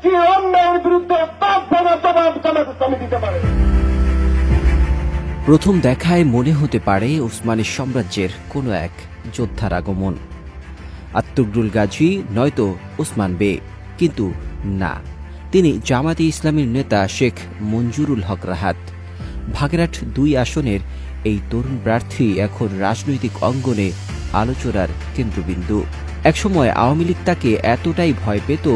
কি অন্যায়ের বিরুদ্ধে তার জবাব জামাত ইসলামী দিতে পারে। প্রথম দেখায় মনে হতে পারে ওসমানী সাম্রাজ্যের কোনো এক যোদ্ধার আগমন, আত্মগ্রুল গাজী নয়তো ওসমান বে, কিন্তু না, তিনি জামাতে ইসলামীর নেতা শেখ মঞ্জুরুল হক রাহাত। বাগেরহাট ২ আসনের এই তরুণ প্রার্থী এখন রাজনৈতিক অঙ্গনে আলোচনার কেন্দ্রবিন্দু। একসময় আওয়ামী লীগ তাকে এতটাই ভয় পেত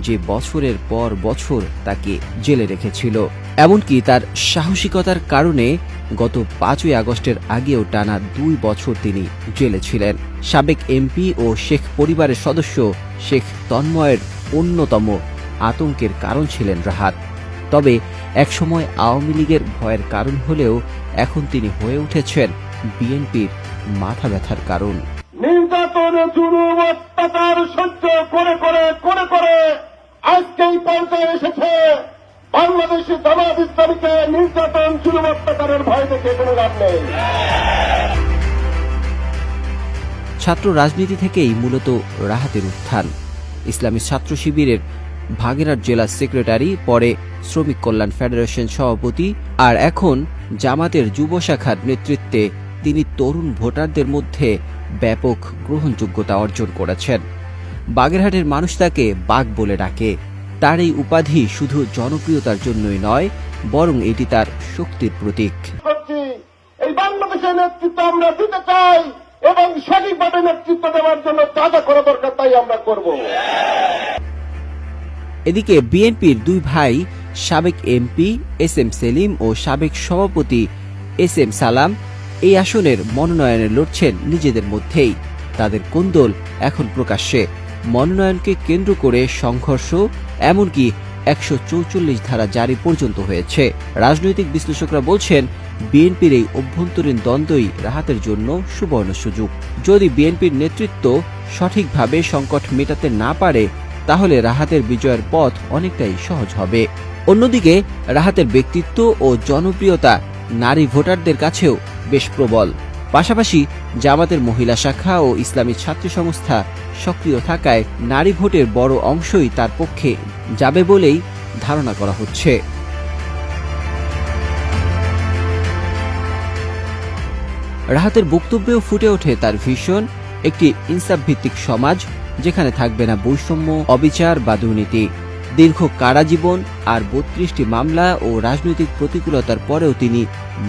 যে বছরের পর বছর তাকে জেলে রেখেছিল। এমনকি তার সাহসিকতার কারণে গত ৫ই আগস্টের আগেও টানা ২ বছর তিনি জেলে ছিলেন। সাবেক এমপি ও শেখ পরিবারের সদস্য শেখ তন্ময়ের অন্যতম আতঙ্কের কারণ ছিলেন রাহাত। তবে একসময় আওয়ামী লীগের ভয়ের কারণ হলেও এখন তিনি হয়ে উঠেছেন বিএনপির মাথা ব্যথার কারণ। নির্যাতন, জুলুম, অত্যাচার সহ্য করে করে করে করে আজকে এই পর্যায়ে এসেছে। বাংলাদেশে জামাত ইসলামীকে নির্যাতন, জুলুম, অত্যাচারের ভয় দেখে কোনো লাভ নেই। ছাত্র রাজনীতি থেকেই মূলত রাহাতের উত্থান। ইসলামী ছাত্র শিবিরের বাগেরহাট জেলা সেক্রেটারি, পরে শ্রমিক কল্যাণ ফেডারেশন সভাপতি, আর এখন জামাতের যুব শাখার নেতৃত্বে তিনি তরুণ ভোটারদের মধ্যে ব্যাপক গ্রহণযোগ্যতা অর্জন করেছেন। বাগেরহাটের মানুষ তাকে বাঘ বলে ডাকে। তার এই উপাধি শুধু জনপ্রিয়তার জন্যই নয়, বরং এটি তার শক্তির প্রতীক। এই বাংলাদেশের নেতৃত্ব আমরা দিতে চাই এবং সঠিকভাবে নেতৃত্ব দেওয়ার জন্য যা যা করা দরকার তাই আমরা করব। এদিকে বিএনপির ২ ভাই সাবেক এমপি এস এম সেলিম ও সাবেক সভাপতি এস এম সালাম এই আসনের মনোনয়নে লড়ছেন নিজেদের মধ্যেই। তাদের কোন্দল এখন প্রকাশ্যে। মনোনয়নকে কেন্দ্র করে সংঘর্ষ, এমনকি ১৪৪ ধারা জারি পর্যন্ত হয়েছে। রাজনৈতিক বিশ্লেষকরা বলছেন বিএনপির এই অভ্যন্তরীণ দ্বন্দ্বই রাহাতের জন্য সুবর্ণ সুযোগ। যদি বিএনপির নেতৃত্ব সঠিকভাবে সংকট মেটাতে না পারে, তাহলে রাহাতের বিজয়ের পথ অনেকটাই সহজ হবে। অন্যদিকে রাহাতের ব্যক্তিত্ব ও জনপ্রিয়তা নারী ভোটারদের কাছেও বেশ প্রবল। পাশাপাশি জামাতের মহিলা শাখা ও ইসলামী ছাত্র সংস্থা সক্রিয় থাকায় নারী ভোটের বড় অংশই তার পক্ষে যাবে বলেই ধারণা করা হচ্ছে। রাহাতের বক্তব্যেও ফুটে ওঠে তার ভিশন, একটি ইনসাফ ভিত্তিক সমাজ যেখানে থাকবে না বৈষম্য, অবিচার বা দুর্নীতি। দীর্ঘ কারাজীবন আর ৩২টি মামলা ও রাজনৈতিক প্রতিকূলতার পরেও তিনি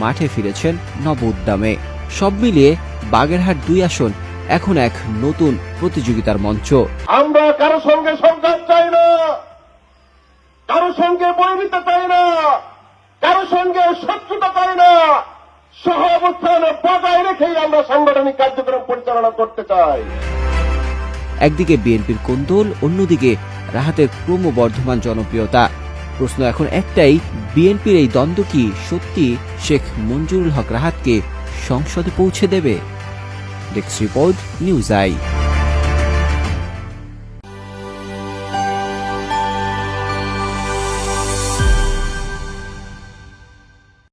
মাঠে ফিরেছেন নব উদ্যমে। সব মিলিয়ে বাগেরহাট ২ আসন এখন এক নতুন প্রতিযোগিতার মঞ্চ। আমরা কারো সঙ্গে সংঘাত চাই না, কারো সঙ্গে বৈরিতা চাই না, কারো সঙ্গে শত্রুতা চাই না। সহ অবস্থান বজায় রেখেই আমরা সাংগঠনিক কার্যক্রম পরিচালনা করতে চাই। একদিকে বিএনপির কোন্দল, অন্যদিকে রাহাতের ক্রমবর্ধমান জনপ্রিয়তা। প্রশ্ন এখন একটাই, বিএনপির এই দ্বন্দ্ব কি সত্যি শেখ মঞ্জুরুল হক রাহাতকে সংসদে পৌঁছে দেবে? Desk report, news I.